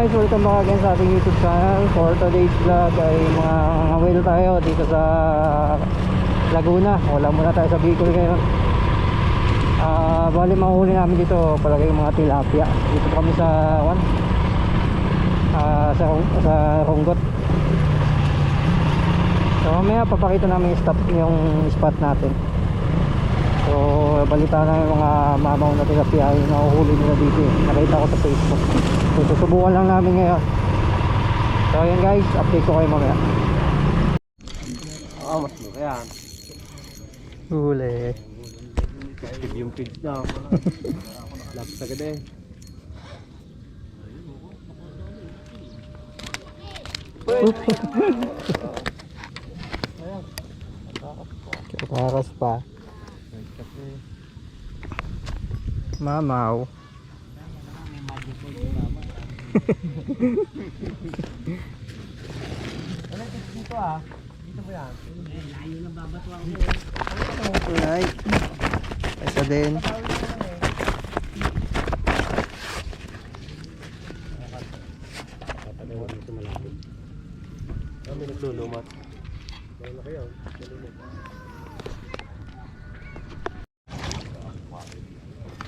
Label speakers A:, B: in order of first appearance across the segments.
A: guys, welcome back again sa ating YouTube channel. For today's vlog ay mga ngawil tayo dito sa Laguna. Wala muna tayo sa Bicol ngayon. Bali mahuli namin dito palagi yung mga tilapia. Dito kami sa sa Runggot. So mamaya papakita namin yung spot natin. So balita na yung mga mamaw na tilapia yung nahuhuli nila dito. Nakita ko sa Facebook. So susubukan lang namin ngayon. So ayan guys, update ko kayo mamaya.
B: Mas mo yan.
A: Huli.
B: Active yung feeds na. Lapis agad eh.
A: Katakas pa. Mamaw.
B: Dito ah. Dito ba yan? Layo na babatwa ko.
A: Alright. Isa din.
B: Dito malapit. Kami naglulumat. Bahala kayo.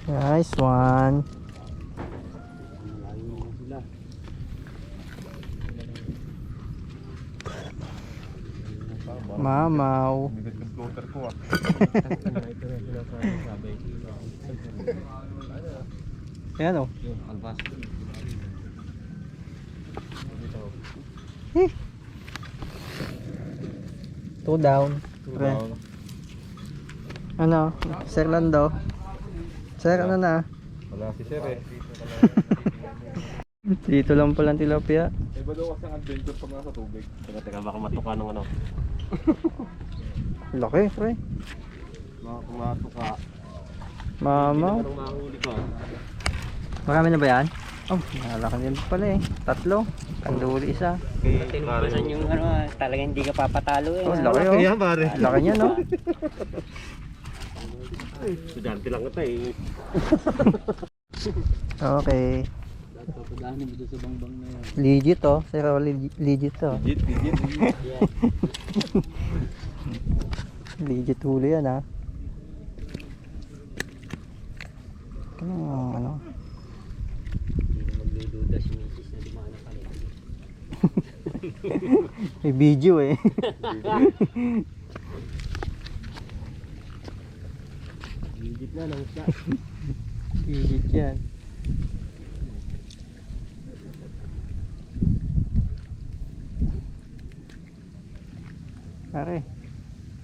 A: Nice one.
B: Malayo mo sila.
A: Mamaw.
B: Bigat yung floater ko ah.
A: Ayan o.
B: Albas.
A: Two down. Ano? Sir Lando. Sir, ano na?
B: Wala si Sir eh.
A: Dito lang palang tilapia.
B: Iba daw kasi ang adventure pag nasa tubig. Teka, baka matuka ng ano.
A: Laki, pre.
B: Baka kung matuka.
A: Mamaw.
B: Anong mahuli ko?
A: Marami na ba yan? Oh, nakalaki din pala eh. Tatlo. Kanduli isa.
C: Tinubasan yung ano, talagang hindi ka papatalo eh.
A: Oh, laki oh.
B: Kaya pare.
A: Laki niya no?
B: Estudyante lang kita eh.
A: Okay.
C: Papagahanin mo doon sa bangbang na yan.
A: Legit oh. Sir, legit oh.
B: Legit.
A: Legit huli yan ha. Ano?
C: Hindi na magdududa si Mrs. na dumaan na pala.
A: May video eh.
B: Legit na lang siya.
A: Legit yan. Pare,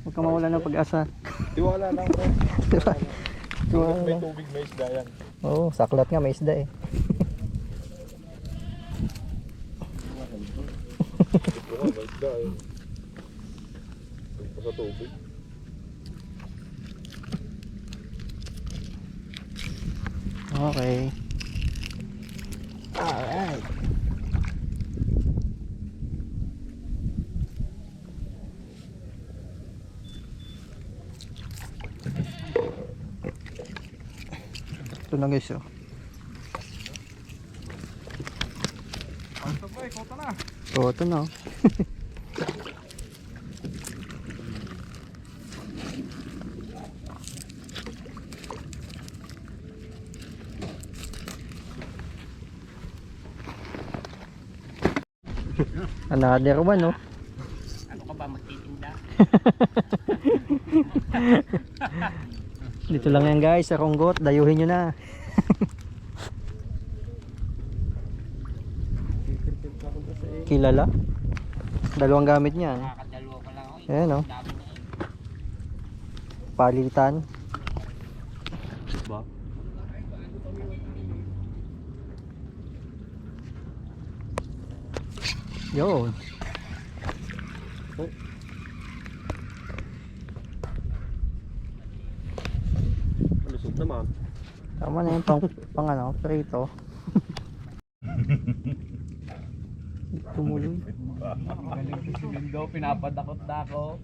A: huwag ka mawala ng pag-asa.
B: Tiwala lang bro.
A: Diba? Tiwala
B: May
A: lang.
B: tubig, may isda yan.
A: Oo, saklat nga, may isda eh.
B: Ito nga, may isda eh. Ito sa tubig.
A: Okay. Alright. Ito na guys oh.
B: Ito ba eh, kota na.
A: So ito na oh. Another one oh.
C: Ano ka ba magtitinda?
A: Dito lang yan guys sa Runggot, dayuhin nyo na. Kilala? Dalawang gamit niyan.
C: Nakakadalawa pa lang ako.
A: Ayan oh.
C: Dami na eh.
A: Palitan.
B: Ba?
A: Yun.
B: Malusog naman.
A: Tama na yung pang ano, prito. Tumuloy.
C: Magaling si Lindo, pinapadakot-dako.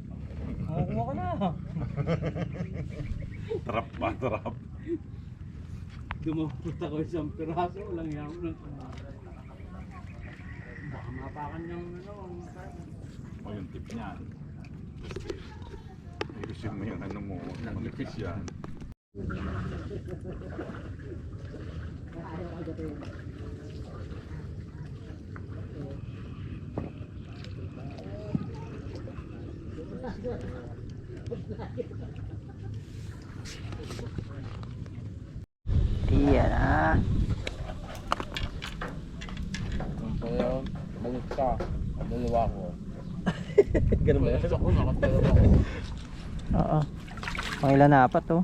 C: Makukuha ko na.
B: Trap pa, trap.
C: Dumapot ako isang piraso, walang yaman ng Tapakan niyang ano.
B: O yung tip niyan. Ayusin mo yung ano mo, manipis yan.
A: Iyan na.
C: Kaya, balik ka. Dalawa ko.
D: Ganun ba yan?
C: Ako, nakatalawa ko.
A: Oo. Pang ilan na apat to.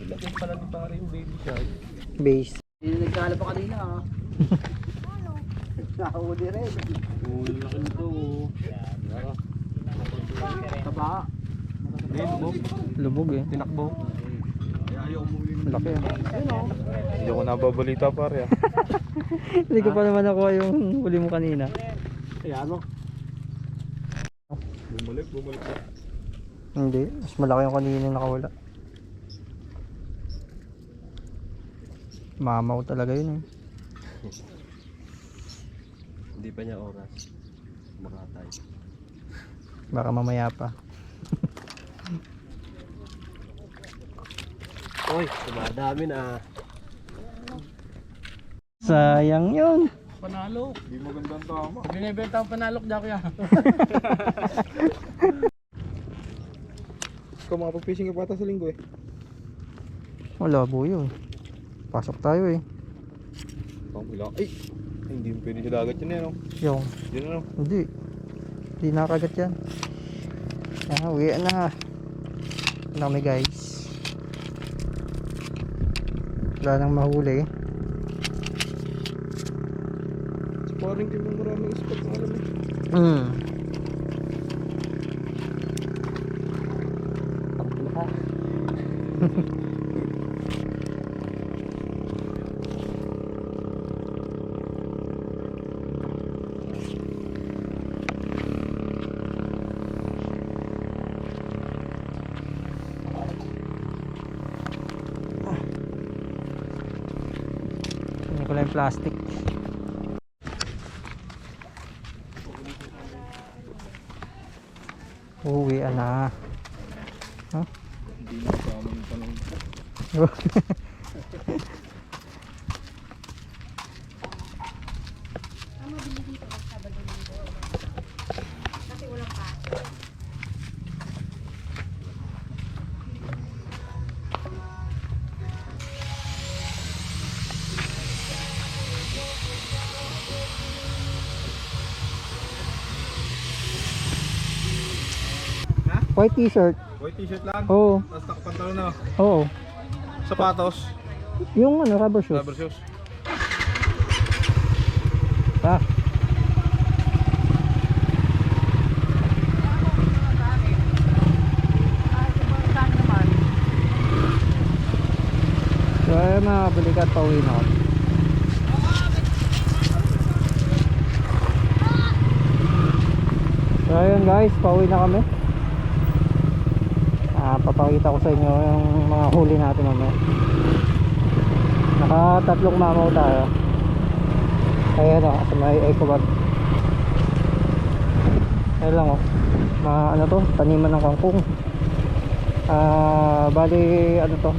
D: Laki pala ni pare yung baby shark.
A: Base.
C: Nagkala pa kanina ah.
A: Nahuli rin.
C: Uy, laki nito. Taba.
D: Hindi, lubog.
A: Lubog eh.
D: Tinakbo.
A: Laki ah.
B: Hindi ako nababalita pare ah.
A: Hindi ko pa naman nakuha yung huli mo kanina.
D: Kaya ano?
B: Bumalik na.
A: Hindi. Mas malaki yung kanina yung nakawala. Mamaw talaga yun eh.
D: Hindi pa niya oras. Makatay.
A: Baka mamaya pa.
D: Uy, dumadami na.
A: Sayang yun.
C: Panalo.
B: Hindi magandang tama.
C: Binibenta ang panalok dyan kuya.
B: Ikaw makapag-fishing ka pata sa linggo eh.
A: Wala buyo eh. Pasok tayo eh.
B: Pang bilang. Ay! Hindi mo pwede sa dagat yun eh no?
A: Yung.
B: Yun ano?
A: Hindi. Hindi nakagat yan. Uwi na. Ano kami guys. Wala nang mahuli.
B: Parang di mo maraming spot na alam eh.
A: Hmm. Hindi ko lang yung plastic. Uwi na. Huh?
B: Hindi na kasama yung tanong.
A: White t-shirt.
B: White t-shirt lang.
A: Oo.
B: Tapos nakapantalon na.
A: Oo.
B: Sapatos.
A: Yung ano, rubber shoes.
B: Rubber shoes.
A: Ah. So ayun mga balikat, pauwi na ako. So ayun guys, pauwi na kami. Papakita ko sa inyo yung mga huli natin mamaya. Naka-3 mamaw tayo. Ayan o, sa may eco-bag. Ayan lang o, ano to, taniman ng kangkong. Bali ano to,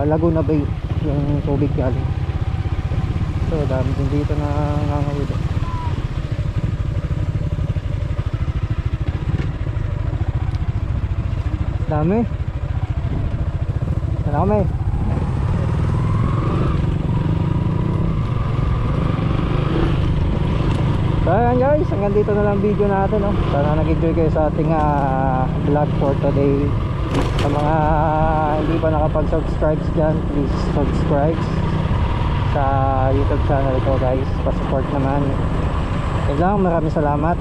A: Laguna Bay yung tubig galing. So dami din dito na ngangawid. Dami. Ano kami? So ayan guys, hanggang dito na lang video natin no? Sana nag-enjoy kayo sa ating vlog for today. Sa mga hindi pa nakapag-subscribe dyan, please subscribe sa YouTube channel ko guys. Pa-support naman. Yun lang, maraming salamat.